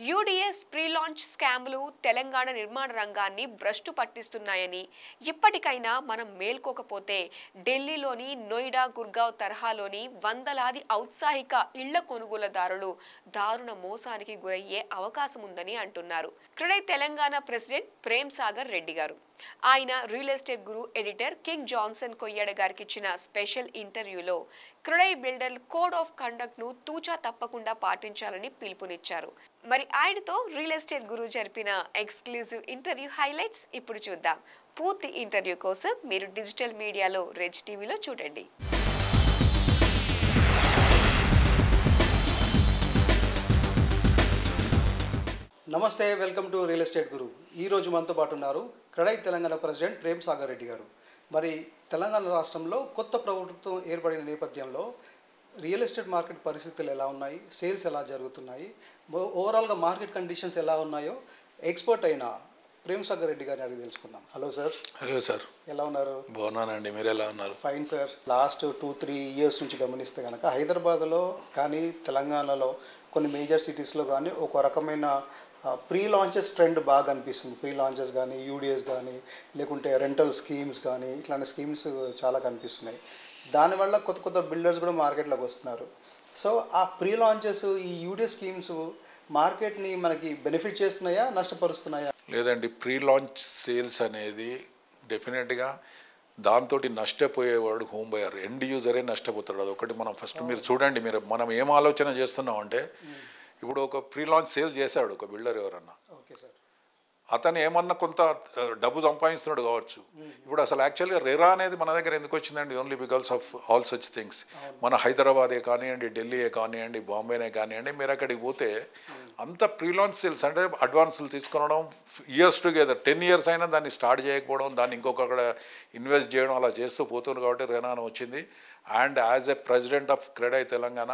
UDS pre launch స్కామ్లు తెలంగాణ నిర్మాణ రంగాన్ని భ్రష్టు పట్టిస్తున్నాయని, ఇప్పటికైనా మనం మేల్కోకపోతే ఢిల్లీలోని నోయిడా, గుర్గావ్ తరహాలోని వందలాది ఔత్సాహిక ఇళ్ల కొనుగోలుదారులు దారుణ మోసానికి గురయ్యే అవకాశం ఉందని అంటున్నారు. క్రెడై తెలంగాణ ప్రెసిడెంట్ ప్రేమ్ సాగర్ రెడ్డి గారు. ఆయన రియల్ ఎస్టేట్ గురు ఎడిటర్ కింగ్ జాన్సన్ కొయ్యడ గారికి ఇచ్చిన స్పెషల్ ఇంటర్వ్యూలో CREDAI builder code of conduct ను తూచా తప్పకుండా పాటించాలని పిలుపునిచ్చారు. మరి ఆయనతో రియల్ ఎస్టేట్ గురు జరిపిన ఎక్స్క్లూజివ్ ఇంటర్వ్యూ హైలైట్స్ ఇప్పుడు చూద్దాం. పూర్తి ఇంటర్వ్యూ కోసం మీరు డిజిటల్ మీడియాలో రెజ్ టీవీలో చూడండి. నమస్తే, వెల్కమ్ టు రియల్ ఎస్టేట్ గురు. ఈరోజు మనతో పాటు ఉన్నారు క్రెడై తెలంగాణ ప్రెసిడెంట్ ప్రేమ్ సాగర్ రెడ్డి గారు. మరి తెలంగాణ రాష్ట్రంలో కొత్త ప్రభుత్వం ఏర్పడిన నేపథ్యంలో రియల్ ఎస్టేట్ మార్కెట్ పరిస్థితులు ఎలా ఉన్నాయి, సేల్స్ ఎలా జరుగుతున్నాయి, ఓవరాల్గా మార్కెట్ కండిషన్స్ ఎలా ఉన్నాయో ఎక్స్పర్ట్ అయిన ప్రేమ్ సాగర్ రెడ్డి గారిని అడిగి తెలుసుకుందాం. Hello sir. హలో సార్, ఎలా ఉన్నారు? బాగున్నానండి, మీరు ఎలా ఉన్నారు? Fine sir. లాస్ట్ 2-3 ఇయర్స్ నుంచి గమనిస్తే కనుక హైదరాబాద్లో కానీ తెలంగాణలో కొన్ని మేజర్ సిటీస్లో కానీ ఒక రకమైన ప్రీ లాంచెస్ ట్రెండ్ బాగా కనిపిస్తుంది. ప్రీ లాంచెస్ కానీ, యూడిఎస్ కానీ, లేకుంటే రెంటల్ స్కీమ్స్ కానీ, ఇట్లాంటి స్కీమ్స్ చాలా కనిపిస్తున్నాయి. దానివల్ల కొత్త కొత్త బిల్డర్స్ కూడా మార్కెట్లోకి వస్తున్నారు. సో ఆ ప్రీ లాంచెస్, ఈ యూడిఎస్ స్కీమ్స్ మార్కెట్ని మనకి బెనిఫిట్ చేస్తున్నాయా, నష్టపరుస్తున్నాయా? లేదండి, ప్రీ లాంచ్ సేల్స్ అనేది డెఫినెట్గా దాంతో నష్టపోయేవాడు హోమ్ బయర్, ఎండ్ యూజరే నష్టపోతాడు. అదొకటి మనం ఫస్ట్ మీరు చూడండి. మనం ఏం ఆలోచన చేస్తున్నాం అంటే, ఇప్పుడు ఒక ప్రీ లాంచ్ సేల్ చేశాడు ఒక బిల్డర్ ఎవరన్నా, ఓకే సార్, అతను ఏమన్నా కొంత డబ్బు సంపాదిస్తున్నాడు కావచ్చు. ఇప్పుడు అసలు యాక్చువల్గా రెరా అనేది మన దగ్గర ఎందుకు వచ్చిందండి? Only because of all such things. మన హైదరాబాదే కానివ్వండి, ఢిల్లీయే కానివ్వండి, బాంబేనే కానివ్వండి, మీరు అక్కడికి పోతే అంత ప్రీ లాంచ్ సేల్స్ అంటే అడ్వాన్సులు తీసుకునడం, ఇయర్స్ టుగెదర్ 10 years అయినా దాన్ని స్టార్ట్ చేయకపోవడం, దాన్ని ఇంకొకక్కడ ఇన్వెస్ట్ చేయడం, అలా చేస్తూ పోతుంది. కాబట్టి రెనాను వచ్చింది. And as a president of CREDAI Telangana,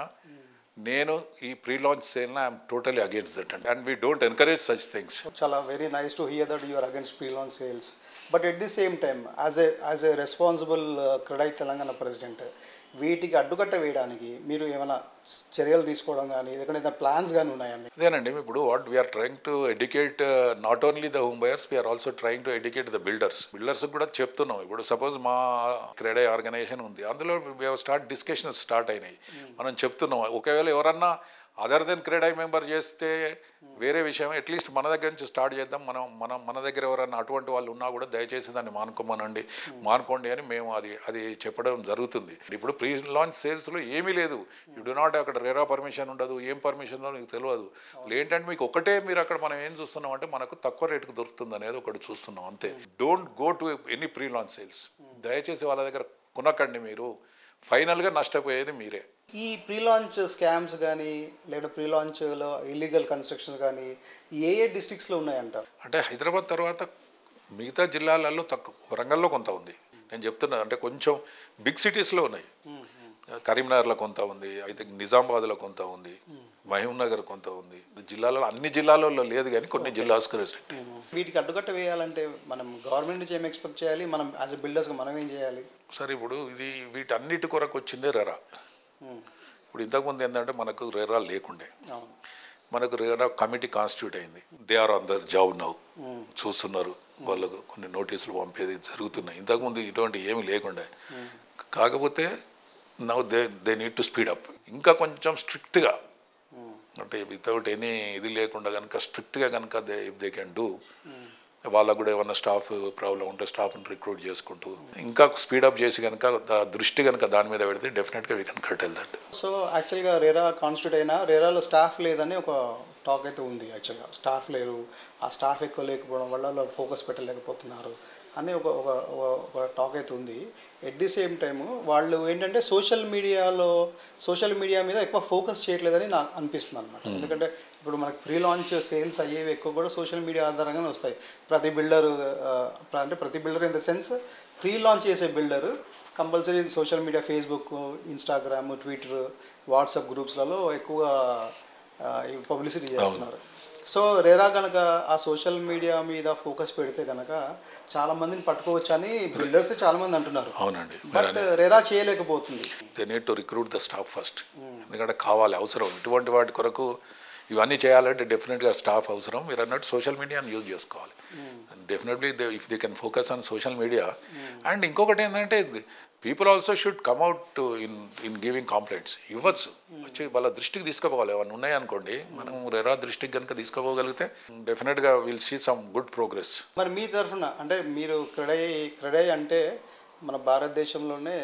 నేను ఈ ప్రీ లాంచ్ సేల్ని I'm totally against that and we don't encourage such things. చాలా very nice to hear that you are against pre launch sales. But at the same time as a responsible CREDAI Telangana president, వీటికి అడ్డుకట్ట వేయడానికి మీరు ఏమైనా చర్యలు తీసుకోవడం కానీ, ఏదైనా ప్లాన్స్ కానీ ఉన్నాయండి? అదేనండి, ఇప్పుడు what we are trying to educate not only the home buyers, we are also trying to educate the builders కూడా చెప్తున్నాం. ఇప్పుడు సపోజ్ మా క్రెడై ఆర్గనైజేషన్ ఉంది, అందులో డిస్కషన్స్ స్టార్ట్ అయినాయి. మనం చెప్తున్నాం, ఒకవేళ ఎవరన్నా అదర్ దెన్ క్రెడై మెంబర్ చేస్తే వేరే విషయం, అట్లీస్ట్ మన దగ్గర నుంచి స్టార్ట్ చేద్దాం. మన దగ్గర ఎవరన్నా అటువంటి వాళ్ళు ఉన్నా కూడా దయచేసి దాన్ని మానుకోండి అని మేము అది చెప్పడం జరుగుతుంది. ఇప్పుడు ప్రీ లాంచ్ సేల్స్లో ఏమీ లేదు. యూ డు నాట్, అక్కడ రెరా పర్మిషన్ ఉండదు, ఏం పర్మిషన్లో నీకు తెలియదు. ఏంటంటే మీకు ఒకటే, మీరు అక్కడ మనం ఏం చూస్తున్నాం అంటే మనకు తక్కువ రేటుకు దొరుకుతుంది అనేది ఒకటి చూస్తున్నాం అంతే. Don't go to any pre launch sales. దయచేసి వాళ్ళ దగ్గర కొనకండి, మీరు ఫైనల్గా నష్టపోయేది మీరే. ఈ ప్రీ లాంచ్ స్కామ్స్ కానీ, లేదా ప్రీ లాంచ్లో ఇల్లీగల్ కన్స్ట్రక్షన్స్ కానీ ఏ డిస్ట్రిక్ట్స్లో ఉన్నాయంట? అంటే హైదరాబాద్ తర్వాత మిగతా జిల్లాలలో తక్కువ, వరంగల్లో కొంత ఉంది. నేను చెప్తున్నా అంటే కొంచెం బిగ్ సిటీస్లో ఉన్నాయి. కరీంనగర్లో కొంత ఉంది, అయితే నిజామాబాద్లో కొంత ఉంది, మహబూబ్నగర్ కొంత ఉంది. జిల్లాలలో అన్ని జిల్లాలలో లేదు, కానీ కొన్ని జిల్లాస్కి రెస్ట్రిక్ట్. వీటికి అడ్డుకట్ట వేయాలంటే మనం గవర్నమెంట్ నుంచి ఏం ఎక్స్పెక్ట్ చేయాలి? మనం యాజ్ ఎ బిల్డర్స్గా మనం ఏం చేయాలి? సరే, ఇప్పుడు వీటన్నిటి కొరకు వచ్చిందే రెరా. ఇప్పుడు ఇంతకుముందు ఏంటంటే మనకు రెరా లేకుండే, మనకు రెరా కమిటీ కాన్స్టిట్యూట్ అయింది. They are on their job now, చూస్తున్నారు, వాళ్ళకు కొన్ని నోటీసులు పంపేది జరుగుతున్నాయి. ఇంతకుముందు ఇటువంటి ఏమి లేకుండే. కాకపోతే now they need to speed up. ఇంకా కొంచెం స్ట్రిక్ట్గా, అంటే వితౌట్ ఎనీ ఇది లేకుండా కనుక స్ట్రిక్ట్గా కనుక దే కెన్ డూ, వాళ్ళకు కూడా ఏమన్నా స్టాఫ్ ప్రాబ్లం ఉంటే స్టాఫ్ని రిక్రూట్ చేసుకుంటూ ఇంకా స్పీడప్ చేసి కనుక దృష్టి కనుక దాని మీద పెడితే డెఫినెట్గా we can curtail that. So యాక్చువల్గా రెరా కాన్స్టిట్యూట్ అయినా రెరాలో స్టాఫ్ లేదని ఒక టాక్ అయితే ఉంది. యాక్చువల్గా స్టాఫ్ లేరు, ఆ స్టాఫ్ ఎక్కువ లేకపోవడం వల్ల వాళ్ళు ఫోకస్ పెట్టలేకపోతున్నారు అని ఒక టాక్ అయితే ఉంది. ఎట్ ది సేమ్ టైము వాళ్ళు ఏంటంటే సోషల్ మీడియా మీద ఎక్కువ ఫోకస్ చేయట్లేదని నాకు అనిపిస్తుంది అనమాట. ఎందుకంటే ఇప్పుడు మనకి ప్రీ లాంచ్ సేల్స్ అయ్యేవి ఎక్కువ కూడా సోషల్ మీడియా ఆధారంగానే వస్తాయి. ప్రతి builder in the sense pre launch చేసే builder compulsory social media, Facebook, Instagram, Twitter, WhatsApp గ్రూప్స్లలో ఎక్కువగా పబ్లిసిటీ చేస్తున్నారు. సో రెరా కనుక ఆ సోషల్ మీడియా మీద ఫోకస్ పెడితే కనుక చాలా మందిని పట్టుకోవచ్చు అని బిల్డర్స్ చాలా మంది అంటున్నారు. అవునండి, బట్ రెరా చేయలేకపోతుంది. They need to recruit the staff first. ఎందుకంటే కావాలి, అవసరం. ఇటువంటి వాటి కొరకు ఇవన్నీ చేయాలంటే డెఫినెట్గా స్టాఫ్ అవసరం. మీరు అన్నట్టు సోషల్ మీడియాని యూజ్ చేసుకోవాలి. Definitely if they can focus on social media. And ఇంకొకటి ఏంటంటే people also should come out in giving complaints. ఇవ్వచ్చు, వచ్చి వాళ్ళ దృష్టికి తీసుకుపోవాలి. ఏమన్నా ఉన్నాయనుకోండి, మనం రెరా దృష్టికి కనుక తీసుకుపోగలిగితే డెఫినెట్గా will see some good progress. మరి మీ తరఫున అంటే మీరు క్రెడై అంటే మన భారతదేశంలోనే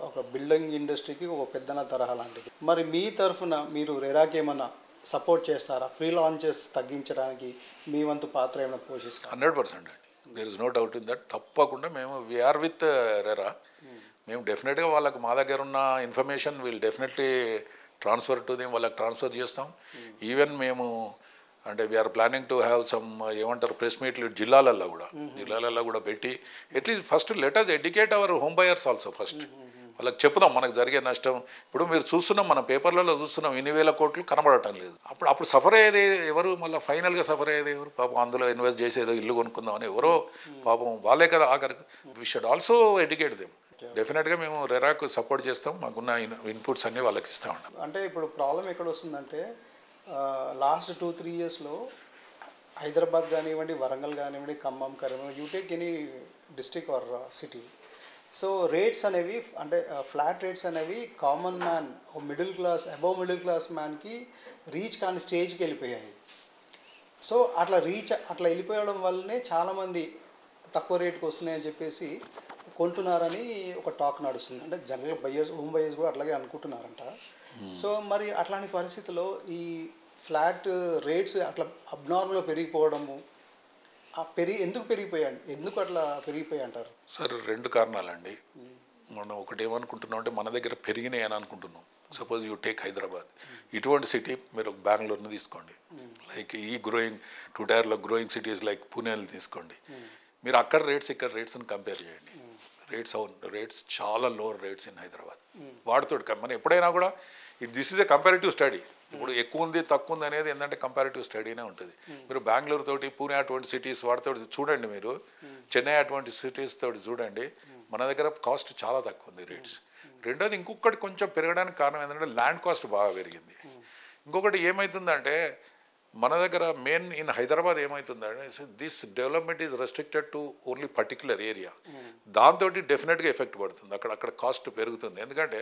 ఒక బిల్డింగ్ ఇండస్ట్రీకి ఒక పెద్దన తరహా లాంటిది. మరి మీ తరఫున మీరు రెరాకి ఏమన్నా సపోర్ట్ చేస్తారా? ప్రీ లాంచెస్ తగ్గించడానికి మీ వంతు పాత్ర ఏమైనా పోషిస్తారా? 100% అండి. There is no doubt in that. తప్పకుండా మేము వీఆర్ విత్ రెరా. మేము డెఫినెట్గా వాళ్ళకు మా దగ్గర ఉన్న information will definitely transfer to them, వాళ్ళకి ట్రాన్స్ఫర్ చేస్తాం. ఈవెన్ మేము అంటే we are planning to have some ఏమంటారు ప్రెస్ మీట్లు జిల్లాలలో కూడా పెట్టి at least first let us educate our home buyers also. First వాళ్ళకి చెప్పుదాం మనకు జరిగే నష్టం. ఇప్పుడు మీరు చూస్తున్నాం, మన పేపర్లలో చూస్తున్నాం, ఇన్ని వేల కోట్లు కనబడటం లేదు. అప్పుడు సఫర్ అయ్యేది ఎవరు? మళ్ళీ ఫైనల్గా సఫర్ అయ్యేది ఎవరు? పాపం అందులో ఇన్వెస్ట్ చేసేదో ఇల్లు కొనుక్కుందామని ఎవరో పాపం వాళ్ళే కదా ఆఖరికి. We should also educate them. డెఫినెట్గా మేము రెరాకు సపోర్ట్ చేస్తాం. మాకున్న ఇన్పుట్స్ అన్నీ వాళ్ళకి ఇస్తాం. అంటే ఇప్పుడు ప్రాబ్లం ఎక్కడ వస్తుందంటే లాస్ట్ 2-3 ఇయర్స్లో హైదరాబాద్ కానివ్వండి, వరంగల్ కానివ్వండి, Khammam, Karimnagar, you take any district or city, so rates అనేవి అంటే ఫ్లాట్ రేట్స్ అనేవి common man, middle class, above middle class మ్యాన్కి రీచ్ కాని స్టేజ్కి వెళ్ళిపోయాయి. సో అట్లా వెళ్ళిపోయడం వల్లనే చాలామంది తక్కువ రేటుకి వస్తున్నాయని చెప్పేసి కొంటున్నారని ఒక టాక్ నడుస్తుంది. అంటే జనరల్గా హోమ్ బయర్స్ కూడా అట్లాగే అనుకుంటున్నారంట. సో మరి అట్లాంటి పరిస్థితుల్లో ఈ ఫ్లాట్ రేట్స్ అట్లా అబ్నార్మల్గా పెరిగిపోవడము ఎందుకు అట్లా పెరిగిపోయాయి అంటారు? సార్ 2 కారణాలండి. మనం ఒకటి ఏమనుకుంటున్నాం అంటే మన దగ్గర పెరిగినాయి అని అనుకుంటున్నాం. సపోజ్ యూ టేక్ హైదరాబాద్, ఇటువంటి సిటీ మీరు బెంగళూరుని తీసుకోండి, లైక్ ఈ గ్రోయింగ్ 2 టైర్లో గ్రోయింగ్ సిటీస్ లైక్ పూణేలు తీసుకోండి. మీరు అక్కడ రేట్స్ ఇక్కడ రేట్స్ని కంపేర్ చేయండి. రేట్స్ చాలా లోవర్ రేట్స్ ఇన్ హైదరాబాద్. వాటితో మనం ఎప్పుడైనా కూడా this is a comparative study. ఇప్పుడు ఎక్కువ ఉంది తక్కువ ఉంది అనేది ఏంటంటే కంపారిటివ్ స్టడీనే ఉంటుంది. మీరు బెంగళూరు తోటి, పూణే అటువంటి సిటీస్ వాటితో చూడండి, మీరు చెన్నై అటువంటి సిటీస్ తోటి చూడండి, మన దగ్గర కాస్ట్ చాలా తక్కువ ఉంది రేట్స్. రెండోది ఇంకొకటి కొంచెం పెరగడానికి కారణం ఏంటంటే ల్యాండ్ కాస్ట్ బాగా పెరిగింది. ఇంకొకటి ఏమవుతుందంటే మన దగ్గర మెయిన్ ఇన్ హైదరాబాద్ ఏమవుతుందంటే this development is restricted to only particular area. దాంతో డెఫినెట్గా ఎఫెక్ట్ పడుతుంది, అక్కడ కాస్ట్ పెరుగుతుంది. ఎందుకంటే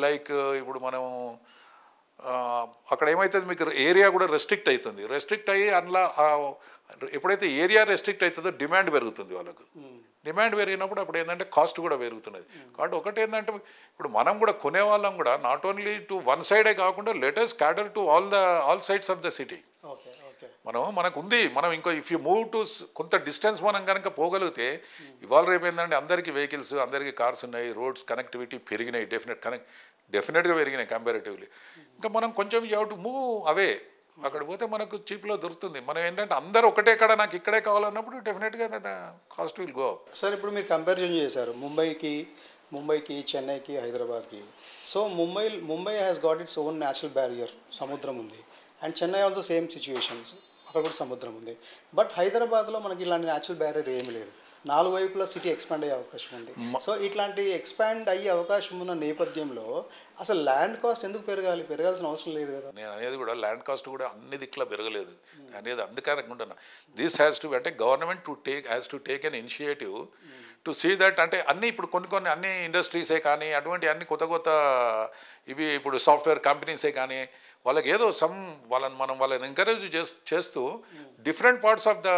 లైక్ ఇప్పుడు మనం అక్కడ ఏమవుతుంది, మీకు ఏరియా కూడా రెస్ట్రిక్ట్ అవుతుంది. రెస్ట్రిక్ట్ అయ్యి అందులో ఎప్పుడైతే ఏరియా రెస్ట్రిక్ట్ అవుతుందో డిమాండ్ పెరుగుతుంది వాళ్ళకు. డిమాండ్ పెరిగినప్పుడు అప్పుడు ఏంటంటే కాస్ట్ కూడా పెరుగుతున్నది. కాబట్టి ఒకటి ఏంటంటే ఇప్పుడు మనం కూడా కొనేవాళ్ళం కూడా నాట్ ఓన్లీ టు వన్ సైడే కాకుండా latest cater to all sides of the city. మనకు ఉంది. మనం ఇంకా ఇఫ్ యూ మూవ్ టు కొంత డిస్టెన్స్ మనం కనుక పోగలిగితే ఇవాళ రేపు ఏంటంటే అందరికీ వెహికల్స్, అందరికీ కార్స్ ఉన్నాయి, రోడ్స్ కనెక్టివిటీ పెరిగినాయి, డెఫినెట్గా పెరిగినాయి కంపారిటివ్లీ. ఇంకా మనం కొంచెం you have to move away. అక్కడ పోతే మనకు చీప్లో దొరుకుతుంది. మనం ఏంటంటే అందరూ ఒకటే కాడ నాకు ఇక్కడే కావాలన్నప్పుడు డెఫినెట్గా cost will go up. Sir ఇప్పుడు మీరు కంపారిజన్ చేశారు ముంబైకి, చెన్నైకి, హైదరాబాద్కి. So Mumbai has got its own natural barrier, సముద్రం ఉంది. And Chennai also same situations, అక్కడ కూడా సముద్రం ఉంది. బట్ హైదరాబాద్లో మనకి ఇలాంటి న్యాచురల్ బ్యారియర్ ఏమీ లేదు. 4 వైపులా సిటీ ఎక్స్పాండ్ అయ్యే అవకాశం ఉంది. సో ఇట్లాంటి ఎక్స్పాండ్ అయ్యే అవకాశం ఉన్న నేపథ్యంలో అసలు ల్యాండ్ కాస్ట్ ఎందుకు పెరగాల్సిన అవసరం లేదు కదా? నేను అనేది కూడా ల్యాండ్ కాస్ట్ కూడా అన్ని దిక్కులా పెరగలేదు అనేది అందుకని అనుకుంటున్నా. దిస్ హ్యాస్ టు అంటే government has to take an initiative to see that. అంటే అన్నీ ఇప్పుడు కొన్ని అన్ని ఇండస్ట్రీసే కానీ అటువంటి అన్ని కొత్త ఇవి ఇప్పుడు సాఫ్ట్వేర్ కంపెనీసే కానీ వాళ్ళకి ఏదో వాళ్ళని ఎంకరేజ్ చేస్తూ డిఫరెంట్ పార్ట్స్ ఆఫ్ ద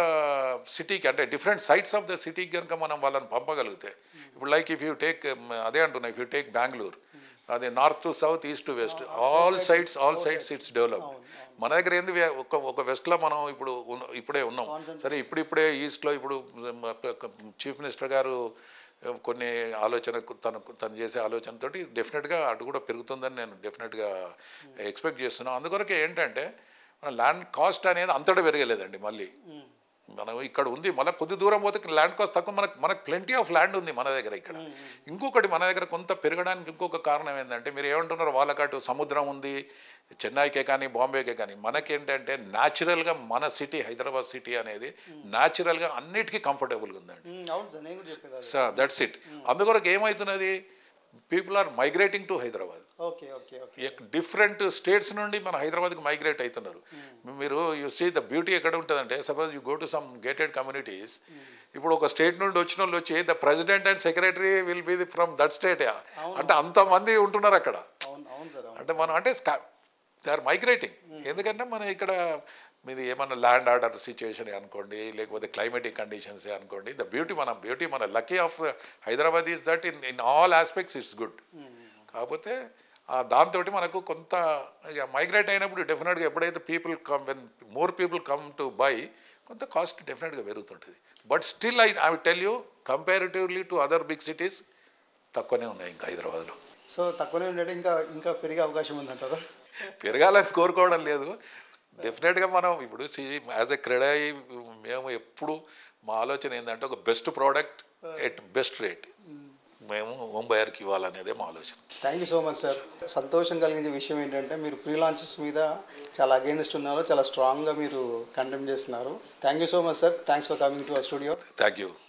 సిటీకి, అంటే డిఫరెంట్ సైడ్స్ ఆఫ్ ద సిటీకి కనుక మనం వాళ్ళని పంపగలిగితే, ఇప్పుడు లైక్ ఇఫ్ యూ టేక్ అదే అంటున్నా, ఇఫ్ యూ టేక్ బెంగళూరు, అదే north to south, east to west, all sides it's develop. మన దగ్గర ఏంది ఒక వెస్ట్లో మనం ఇప్పుడే ఉన్నాం. సరే ఇప్పుడే ఈస్ట్లో ఇప్పుడు చీఫ్ మినిస్టర్ గారు కొన్ని తను చేసే ఆలోచనతోటి డెఫినెట్గా అటు కూడా పెరుగుతుందని నేను డెఫినెట్గా ఎక్స్పెక్ట్ చేస్తున్నాను. అందుకొరకే ఏంటంటే మన ల్యాండ్ కాస్ట్ అనేది అంతటా పెరగలేదండి. మళ్ళీ మనం ఇక్కడ ఉంది, మళ్ళీ కొద్ది దూరం పోతే ల్యాండ్ కాస్ట్ తక్కువ. మనకు ప్లెంటీ ఆఫ్ ల్యాండ్ ఉంది మన దగ్గర ఇక్కడ. ఇంకొకటి మన దగ్గర కొంత పెరగడానికి ఇంకొక కారణం ఏంటంటే మీరు ఏమంటున్నారు, వాళ్ళకటు సముద్రం ఉంది, చెన్నైకే కానీ బాంబేకే కానీ. మనకేంటంటే న్యాచురల్గా మన సిటీ హైదరాబాద్ సిటీ అనేది న్యాచురల్గా అన్నిటికీ కంఫర్టబుల్గా ఉందండి. That's it. అందుకొరకు ఏమవుతున్నది, people are migrating to Hyderabad. Okay okay okay. Different states నుండి మన హైదరాబాద్కి మైగ్రేట్ అవుతున్నారు. మీరు యూ సీ ద బ్యూటీ ఎక్కడ ఉంటుందంటే, suppose you go to some gated communities, ఇప్పుడు ఒక స్టేట్ నుండి వచ్చిన వాళ్ళు వచ్చి the president and secretary will be from that state. అంటే అంతమంది ఉంటున్నారు అక్కడ. అవును అవును సార్. అంటే మనం అంటే దే ఆర్ మైగ్రేటింగ్. ఎందుకంటే మన ఇక్కడ మీరు ఏమన్నా ల్యాండ్ ఆర్డర్ సిచ్యువేషన్ అనుకోండి, లేకపోతే క్లైమేటిక్ కండిషన్స్ అనుకోండి, ద బ్యూటీ మన lucky of Hyderabad is that in all aspects it's good. కాకపోతే దాంతో మనకు కొంత మైగ్రేట్ అయినప్పుడు డెఫినెట్గా ఎప్పుడైతే people come, when more people come to buy, కొంత కాస్ట్ డెఫినెట్గా పెరుగుతుంటుంది. But still I tell you, comparatively to other big cities తక్కువనే ఉన్నాయి ఇంకా హైదరాబాద్లో. సో తక్కువనే ఉండేది, ఇంకా ఇంకా పెరిగే అవకాశం ఉందంటారా? పెరగాలని కోరుకోవడం లేదు. డెఫినెట్గా మనం ఇప్పుడు యాజ్ ఎ క్రెడాయి మేము ఎప్పుడు మా ఆలోచన ఏంటంటే ఒక best product at best rate మేము హోమ్ బయర్కి ఇవ్వాలనేదే మా ఆలోచన. Thank you so much sir. సంతోషం కలిగించే విషయం ఏంటంటే మీరు ప్రీ లాంచెస్ మీద చాలా అగేన్స్ట్ ఉన్నారు, చాలా స్ట్రాంగ్గా మీరు కండెమ్ చేస్తున్నారు. Thank you so much sir. Thanks for coming to our studio. Thank you.